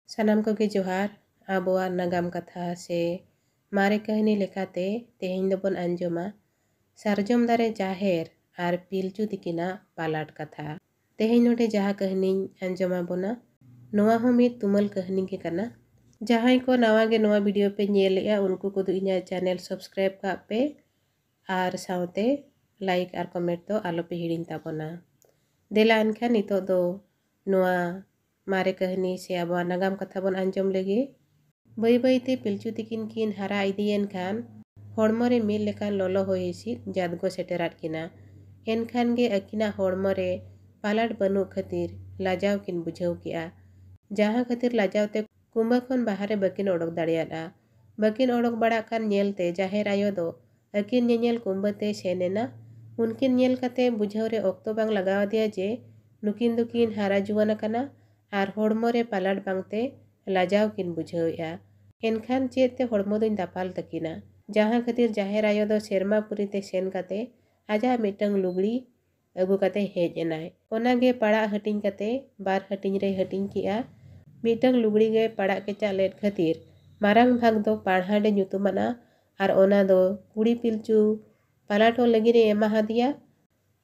सानाम कोगे जोहार आबोआ नागाम कथा से मारे कहनी लेकाते तेहेñ दोबन आंजोमा सारजम दारे जाहेर आर पिलचू तिकिना पालाट कथा। तेहेñ नोडे जहा कहनी आंजोमा बोना नोआ हो मिद तुमल कहनी के कना। जहां को नवा गे नवा वीडियो पे नेलेआ उनको को इना चैनल सब्सक्राइब का पे आर साउते लाइक आर कमेंट तो आलो पे हिड़िन ताबोना। देला अनखा नितो दो नोआ मारे कहनी से अब नागाम कथा बन आंजम लेगे। बै बैते पिलचू तिकिन किन हारा इदियन खान हड़मरे मिल लेकान लोलो होइसी जादगो सेटेराट किना। एनखान गे अकिना हड़मरे पालाट बनु खातिर लाजाव किन बुझाव किया। जहां खातिर लाजावते कुंबा खन बाहरे बकिन ओडक दाड़ियादा। बकिन ओडक बड़ा कान नेलते जाहेर आयो दो अकिन नेल कुंबाते सेनेना। उनकिन नेल कते बुझाव रे ऑक्तो बांग लगाव दिया जे नुकिन दुकिन हारा जुआन कना आर हड़मरे पालाट बांगते लाजाव किन बुझावेआ। एनखान चेते हड़मो दोइन दापाल तकिना। जहां खातिर जाहेर आयो दो सेरमा पुरीते सेन कते आजा मिटंग लुगड़ी अगु कते हेज एनाय। ओनागे पड़ा हटिंग कते बार हटिंग रे हटिंग किया। मिटंग लुगड़ी गे पड़ा केचा लेट खातिर मारांग भाग दो पाढ़ाडे nyutumana आर ओना दो कुड़ी पिलचू पालाटो लगी रे एमा हादिया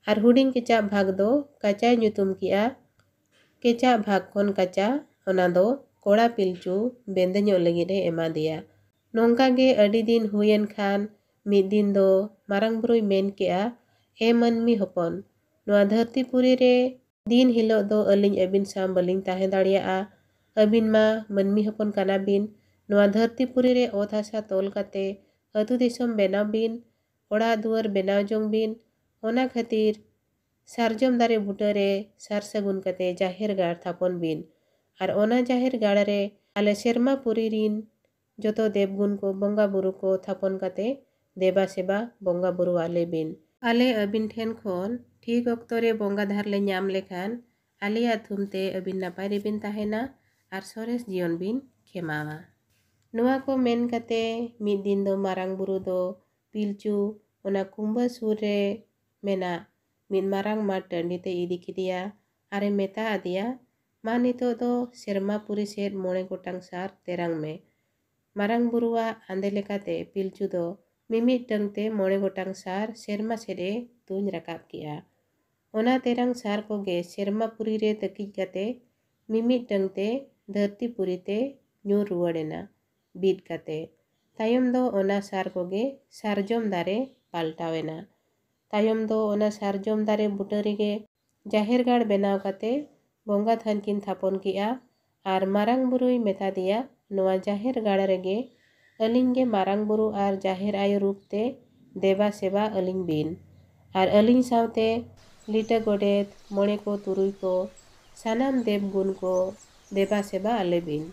आर हुडिंग केचा भाग दो कचाय nyutum किया। केचा भाग खन कचा ओना दो कोड़ा पिलचू बेंदेño लगी रे एमा दिया। नोंका गे अडी दिन हुयन खान मिद दिन दो मारांग बुरुई मेन केआ ए मनमी हपन नोआ धरती पुरी रे दिन हिलो दो अलिंग अबिन साम बलिंग ताहे दाड़ियाआ। अबिन मा मनमी हपन काना बिन नोआ धरती पुरी रे ओत हासा तोल कते अतु दिसम बेनाव बिन ओड़ा दुआर बेनाव जोंग बिन। ओना खातिर सारजम दारे बुटरे सार सगुन कते जाहेर गाड़ थापन बिन आर ओना जाहेर गाड़ रे आले सेरमा पुरी रिन जोतो देवगुन को बंगा बुरु को थापन कते देबा सेबा बंगा बुरु आले बिन। आले अबिन ठेन खन ठीक ऑक्तो रे बंगा धार ले ᱧᱟᱢ लेखान आलिया थुमते अबिन नापाय रेबिन ताहेना आर सोरेस जीवन बिन खेमावा। नोआ को मेन कते मिद दिन दो मारांग बुरु दो पिलचू ओना कुंबा सुर रे मेना मिद मारांग मा टंडी ते इदी किदिया आरे मेता आदिया मा नितो दो सेरमा पुरी सेट मोड़े गोटांग सार तेरांग में। मारांग बुरुआ आंदे लेकाते पिलचू दो मिमिद टंगते मोड़े गोटांग सार सेरमा सेरे तुंज रकाब किया। ओना तेरांग सार को गे सेरमा पुरी रे तकिज कते मिमिद टंगते धरती पुरी ते ᱧᱩᱨ रुवाड़ेना बीट कते। तायम दो ओना सार को गे सारजम दारे पाल्टावेना। तायम दो ओना सारजम दारे बुटरी गे जाहेर गाड़ बेनाव कते बंगा थान किन थापन किया आर मारांग बुरुई मेता दिया नोआ जाहेर गाड़ रेगे अलिंग गे मारांग बुरु आर जाहेर आयो रूपते देबा सेबा अलिंग बिन आर अलिंग सावते लिटा गोडेत मोड़े को तुरुई को सानाम देव गुन को देबा सेबा आले बिन।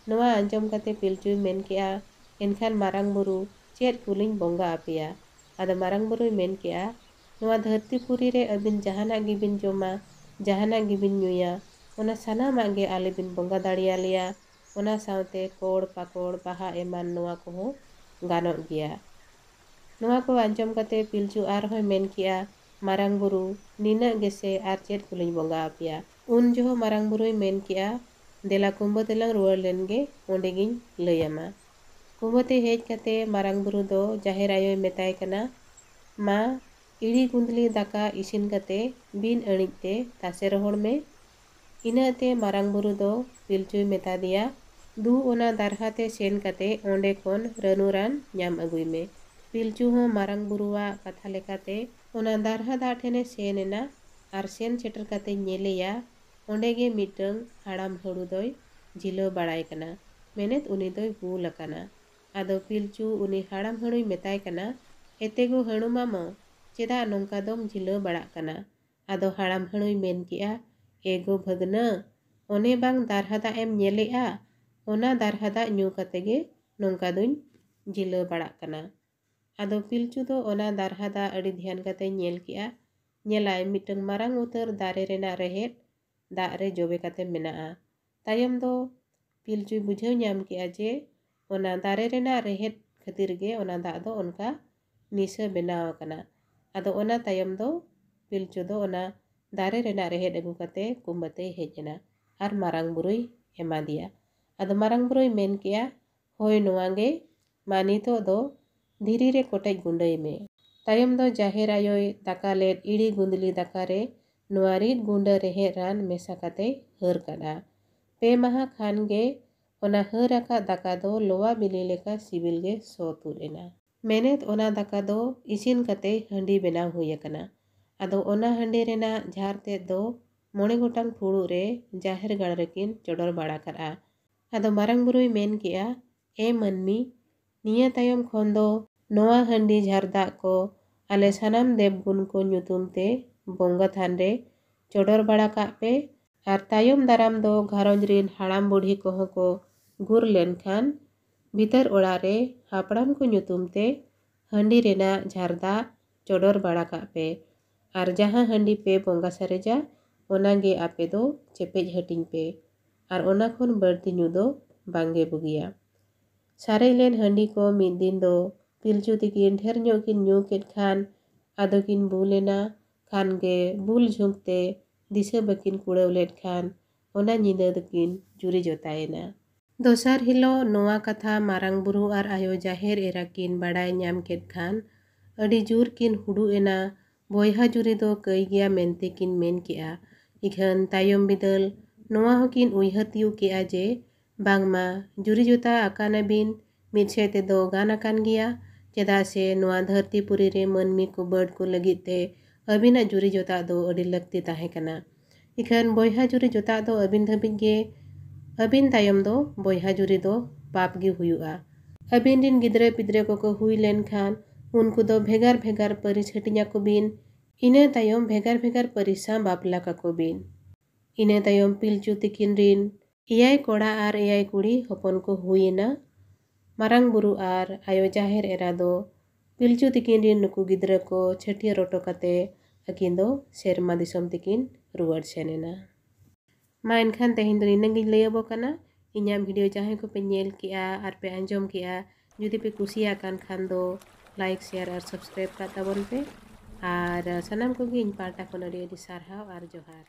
नोआ आंजम कते पिलचुई मेन किया एनखान मारांग बुरु चेत कुलिंग बंगा आपिया। आदा मारांग बुरुई मेन किया नोआ धरती पुरी रे अबिन जहाना गिबिन जोमा जहाना गिबिन ᱧᱩᱭᱟ ओना सानामा गे आले बिन बंगा दाड़िया लिया। ओना सावते कोड़ पाकोड़ बाहा एमान नोआ को हो गानों गिया। नोआ को आंजम कते पिलचू आर होय मेन किया मारांग बुरु नीना गेसे आर चेत कुलिंग बंगा आपिया। उन जो मारांग बुरुई मेन किया देला कुंबा तेलांग रुवाड़ लेनगे ओंडे गिन लैयामा। कुंबते हेज कते मारांग बुरु दो जाहेर आयोय मेताय कना मा इड़ी गुंदली दाका इसिन कते बिन अणिज ते तासे रोहड़ में। इनाते मारांग बुरु दो पिलचुई मेता दिया दू ओना दारहा ते सेन कते ओंडे कोन रनुरान ᱧᱟᱢ अगुई में। पिलचू हो मारांग बुरुआ कथा लेकाते ओना दारहा दा ठेने सेन एना आर सेन सेटर कते नेलेया ओंडे गे मिटंग हाड़ाम हड़ू दोय झिलो बाड़ाय कना मेनेत उनी दोय भूल अकाना। आदो पिलचू उनी हाड़ाम हड़ुई मेताय कना एतेगो हणु मामो चेदा नोंका दोम झिलो बाड़ा कना। आदो हाड़ाम हड़ुई मेन किया एगो भगना ओने बांग दारहा दा एम नेलेआ ओना दारहा दा ᱧᱩ कते गे नोंका दुñ झिलो बाड़ा कना। आदो पिलचू दो ओना दारहा दा अड़ी ध्यान कते नेल किया नेलाय मिटंग मारांग उतर दारे रेना रहेट दा रे जोबे कते मेनाआ। तायम दो पिलचुई बुझाव ᱧᱟᱢ किया जे ओना दारे रेना रहेट खातिर गे ओना दा दो ओनका निशा बेनाव कना। आदो ओना तायम दो पिलचू दो ओना दारे रेना रहेट अगु कते कुंबते हेज एना आर मारांग बुरुई एमा दिया। ᱟᱫᱚ ᱢᱟᱨᱟᱝ ᱵᱩᱨᱩᱭ ᱢᱮᱱ ᱠᱮᱜᱼᱟ, ᱦᱳᱭ ᱱᱚᱣᱟ ᱜᱮ, ᱢᱟ ᱱᱤᱛᱚᱜ ᱫᱚ ᱫᱷᱤᱨᱤ ᱨᱮ ᱠᱚᱴᱮᱡ ᱜᱩᱸᱰᱟᱹᱭ ᱢᱮ। ᱛᱟᱭᱚᱢ ᱫᱚ ᱡᱟᱦᱮᱨ ᱟᱭᱳᱭ ᱫᱟᱠᱟ ᱞᱮᱫ ᱤᱲᱤ ᱜᱩᱸᱫᱽᱞᱤ ᱫᱟᱠᱟ ᱨᱮ ᱱᱚᱣᱟ ᱨᱤᱫ ᱜᱩᱸᱰᱟᱹ ᱨᱮᱦᱮᱫ ᱨᱟᱱ ᱢᱮᱥᱟ ᱠᱟᱛᱮᱭ ᱦᱟᱹᱨ ᱠᱟᱫᱼᱟ। 2 ᱢᱟᱦᱟ ᱠᱷᱟᱱ ᱜᱮ ᱚᱱᱟ ᱦᱟᱹᱨ ᱟᱠᱟᱫ ᱫᱟᱠᱟ ᱫᱚ ᱞᱚᱣᱟ ᱵᱤᱞᱤ ᱞᱮᱠᱟ ᱥᱤᱵᱤᱞ ᱜᱮ ᱥᱚ ᱛᱩᱫ ᱮᱱᱟ। ᱢᱮᱱᱮᱫ ᱚᱱᱟ ᱫᱟᱠᱟ ᱫᱚ ᱤᱥᱤᱱ ᱠᱟᱛᱮ ᱦᱟᱺᱰᱤ ᱵᱮᱱᱟᱣ ᱦᱩᱭ ᱟᱠᱟᱱᱟ। ᱟᱫᱚ ᱚᱱᱟ ᱦᱟᱺᱰᱤ ᱨᱮᱱᱟᱜ ᱡᱷᱟᱨ ᱛᱮᱫ ᱫᱚ 9 ᱜᱚᱴᱟᱝ ᱯᱷᱩᱲᱩᱜ ᱨᱮ ᱡᱟᱦᱮᱨ ᱜᱟᱲ ᱨᱮᱠᱤᱱ ᱪᱚᱰᱚᱨ ᱵᱟᱲᱟ ᱠᱟᱫᱼᱟ। ᱟᱫᱚ ᱢᱟᱨᱟᱝ ᱵᱩᱨᱩᱭ ᱢᱮᱱ ᱠᱮᱜᱼᱟ, ᱢᱟᱹᱱᱢᱤ, ᱱᱤᱭᱟᱹ ᱛᱟᱭᱚᱢ ᱠᱷᱚᱱ ᱫᱚ ᱱᱚᱣᱟ ᱦᱟᱺᱰᱤ ᱡᱷᱟᱨ ᱫᱟᱜ ko ᱟᱞᱮ ᱥᱟᱱᱟᱢ ᱫᱮᱵᱜᱩᱱ ko ᱧᱩᱛᱩᱢ te ᱵᱚᱸᱜᱟ ᱛᱷᱟᱱ ᱨᱮ ᱪᱚᱰᱚᱨ ᱵᱟᱲᱟ ᱠᱟᱜ ᱯᱮ ᱟᱨ ᱛᱟᱭᱚᱢ ᱫᱟᱨᱟᱢ ᱫᱚ ᱜᱷᱟᱨᱚᱸᱡᱽ ᱨᱤᱱ ᱦᱟᱲᱟᱢ ᱵᱩᱲᱦᱤ ᱠᱚᱦᱚᱸ ᱠᱚ ᱜᱩᱨ ᱞᱮᱱᱠᱷᱟᱱ ᱵᱷᱤᱛᱟᱹᱨ ᱚᱲᱟᱜ ᱨᱮ ᱦᱟᱯᱲᱟᱢ ko ᱧᱩᱛᱩᱢ te ᱦᱟᱺᱰᱤ ᱨᱮᱱᱟᱜ ᱡᱷᱟᱨ ᱫᱟᱜ ᱪᱚᱰᱚᱨ ᱵᱟᱲᱟ ᱠᱟᱜ ᱯᱮ ᱟᱨ ᱡᱟᱦᱟᱸ ᱦᱟᱺᱰᱤ ᱯᱮ ᱵᱚᱸᱜᱟ ᱥᱟᱨᱮᱡᱟ ᱚᱱᱟᱜᱮ ᱟᱯᱮ ᱫᱚ ᱪᱮᱯᱮᱡ ᱦᱟᱹᱴᱤᱧ ᱯᱮ ᱟᱨ ᱚᱱᱟ ᱠᱷᱚᱱ ᱵᱟᱹᱲᱛᱤ ᱧᱩ ᱫᱚ ᱵᱟᱝᱜᱮ ᱵᱩᱜᱤᱭᱟ। ᱥᱟᱨᱮᱡ ᱞᱮᱱ ᱦᱟᱺᱰᱤ ko ᱢᱤᱫ ᱫᱤᱱ ᱫᱚ ᱯᱤᱞᱪᱩ ᱛᱤᱠᱤᱱ ᱰᱷᱮᱨ ᱧᱚᱜ ᱠᱤᱱ ᱧᱩ ᱠᱮᱫ ᱠᱷᱟᱱ ᱟᱫᱚ ᱠᱤᱱ ᱵᱩᱞ ᱮᱱᱟ ᱠᱷᱟᱱ ᱜᱮ ᱵᱩᱞ ᱡᱷᱩᱸᱠ ᱛᱮ ᱫᱤᱥᱟᱹ ᱵᱟᱹᱠᱤᱱ ᱠᱩᱲᱟᱹᱣ ᱞᱮᱫ ᱠᱷᱟᱱ ᱚᱱᱟ ᱧᱤᱫᱟᱹ ᱫᱚᱠᱤᱱ ᱡᱩᱨᱤ ᱡᱚᱛᱟᱭᱮᱱᱟ। ᱫᱚᱥᱟᱨ ᱦᱤᱞᱳᱜ ᱱᱚᱣᱟ ᱠᱟᱛᱷᱟ ᱢᱟᱨᱟᱝ ᱵᱩᱨᱩ ᱟᱨ ᱟᱭᱳ ᱡᱟᱦᱮᱨ ᱮᱨᱟ ᱠᱤᱱ ᱵᱟᱰᱟᱭ ᱧᱟᱢ ᱠᱮᱫ ᱠᱷᱟᱱ ᱟᱹᱰᱤ ᱡᱳᱨ ᱠᱤᱱ ᱦᱩᱰᱩᱜ ᱮᱱᱟ। ᱵᱚᱭᱦᱟ ᱡᱩᱨᱤ ᱫᱚ ᱠᱟᱹᱭ ᱜᱮᱭᱟ ᱢᱮᱱᱛᱮ ᱠᱤᱱ ᱢᱮᱱ ᱠᱮᱜᱼᱟ। ᱤᱠᱷᱟᱹᱱ ᱛᱟᱭᱚᱢ ᱵᱤᱫᱟᱹᱞ ᱱᱚᱣᱟ ᱦᱚᱸᱠᱤᱱ ᱩᱭᱦᱟᱹᱨ ᱛᱤᱭᱳᱜ ᱠᱮᱜᱼᱟ ᱡᱮ ᱵᱟᱝᱢᱟ ᱡᱩᱨᱤ ᱡᱚᱛᱟ ᱟᱠᱟᱱᱟᱵᱤᱱ ᱢᱤᱫ ᱥᱮᱫ ᱛᱮᱫᱚ ᱜᱟᱱ ᱟᱠᱟᱱ ᱜᱮᱭᱟ ᱪᱮᱫᱟᱜ ᱥᱮ ᱱᱚᱣᱟ ᱫᱷᱟᱹᱨᱛᱤ ᱯᱩᱨᱤ ᱨᱮ ᱢᱟᱹᱱᱢᱤ ko ᱵᱟᱹᱰ ko ᱞᱟᱹᱜᱤᱫ te ᱟᱹᱵᱤᱱᱟᱜ ᱡᱩᱨᱤ ᱡᱚᱛᱟᱜ ᱫᱚ ᱟᱹᱰᱤ ᱞᱟᱹᱠᱛᱤ ᱛᱟᱦᱮᱸ ᱠᱟᱱᱟ। ᱤᱠᱷᱟᱹᱱ ᱵᱚᱭᱦᱟ ᱡᱩᱨᱤ ᱡᱚᱛᱟᱜ ᱫᱚ ᱟᱹᱵᱤᱱ ᱫᱷᱟᱹᱵᱤᱡ ᱜᱮ ᱟᱹᱵᱤᱱ ᱛᱟᱭᱚᱢ ᱫᱚ ᱵᱚᱭᱦᱟ ᱡᱩᱨᱤ ᱫᱚ ᱯᱟᱯ ᱜᱮ ᱦᱩᱭᱩᱜᱼᱟ। ᱟᱹᱵᱤᱱ ᱨᱤᱱ ᱜᱤᱫᱽᱨᱟᱹ ᱯᱤᱫᱽᱨᱟᱹ koko ᱦᱩᱭ ᱞᱮᱱᱠᱷᱟᱱ ᱩᱱᱠᱩ ᱫᱚ ᱵᱷᱮᱜᱟᱨ ᱵᱷᱮᱜᱟᱨ ᱯᱟᱹᱨᱤᱥ ᱦᱟᱹᱴᱤᱧ ᱟᱠᱚ ᱵᱤᱱ ᱤᱱᱟᱹ ᱛᱟᱭᱚᱢ ᱵᱷᱮᱜᱟᱨ ᱵᱷᱮᱜᱟᱨ ᱯᱟᱹᱨᱤᱥ ᱥᱟᱶ ᱵᱟᱯᱞᱟ ᱠᱟᱠᱚ ᱵᱤᱱ। ᱤᱱᱟᱹ ᱛᱟᱭᱚᱢ ᱯᱤᱞᱪᱩ ᱛᱤᱠᱤᱱ ᱨᱤᱱ 9 ᱠᱚᱲᱟ ᱟᱨ 9 ᱠᱩᱲᱤ ᱦᱚᱯᱚᱱ ko ᱦᱩᱭᱮᱱᱟ। ᱢᱟᱨᱟᱝ ᱵᱩᱨᱩ ᱟᱨ ᱟᱭᱳ ᱡᱟᱦᱮᱨ ᱮᱨᱟ ᱫᱚ ᱯᱤᱞᱪᱩ ᱛᱤᱠᱤᱱ ᱨᱤᱱ ᱱᱩᱠᱩ ᱜᱤᱫᱽᱨᱟᱹ ko ᱪᱷᱟᱹᱴᱭᱟᱹᱨ ᱚᱴᱚ ᱠᱟᱛᱮ ᱟᱹᱠᱤᱱ ᱫᱚ ᱥᱮᱨᱢᱟ ᱫᱤᱥᱚᱢ ᱛᱮᱠᱤᱱ ᱨᱩᱣᱟᱹᱲ ᱥᱮᱱ ᱮᱱᱟ। ᱢᱟ ᱮᱱᱠᱷᱟᱱ ᱛᱮᱦᱮᱧ ᱫᱚ ᱱᱤᱱᱟᱹᱜ ᱜᱤᱧ ᱞᱟᱹᱭ ᱟᱵᱚ ᱠᱟᱱᱟ। ᱤᱧᱟᱹᱜ ᱵᱷᱤᱰᱤᱭᱳ ᱡᱟᱦᱟᱸᱭ ᱠᱚᱯᱮ ᱧᱮᱞ ᱠᱮᱜᱼᱟ ᱟᱨ ᱯᱮ ᱟᱸᱡᱚᱢ ᱠᱮᱜᱼᱟ ᱡᱩᱫᱤ ᱯᱮ ᱠᱩᱥᱤᱭᱟᱜ ᱠᱟᱱ ᱠᱷᱟᱱ ᱫᱚ ᱞᱟᱭᱤᱠ ᱥᱮᱭᱟᱨ ᱟᱨ ᱥᱟᱵᱥᱠᱨᱟᱭᱤᱵ ᱠᱟᱜ ᱛᱟᱵᱚᱱ ᱯᱮ ᱟᱨ ᱥᱟᱱᱟᱢ ᱠᱚᱜᱮ ᱤᱧ ᱯᱟᱦᱴᱟ ᱠᱷᱚᱱ ᱟᱹᱰᱤ ᱟᱹᱰᱤ ᱥᱟᱨᱦᱟᱣ ᱟᱨ ᱡᱚᱦᱟᱨ।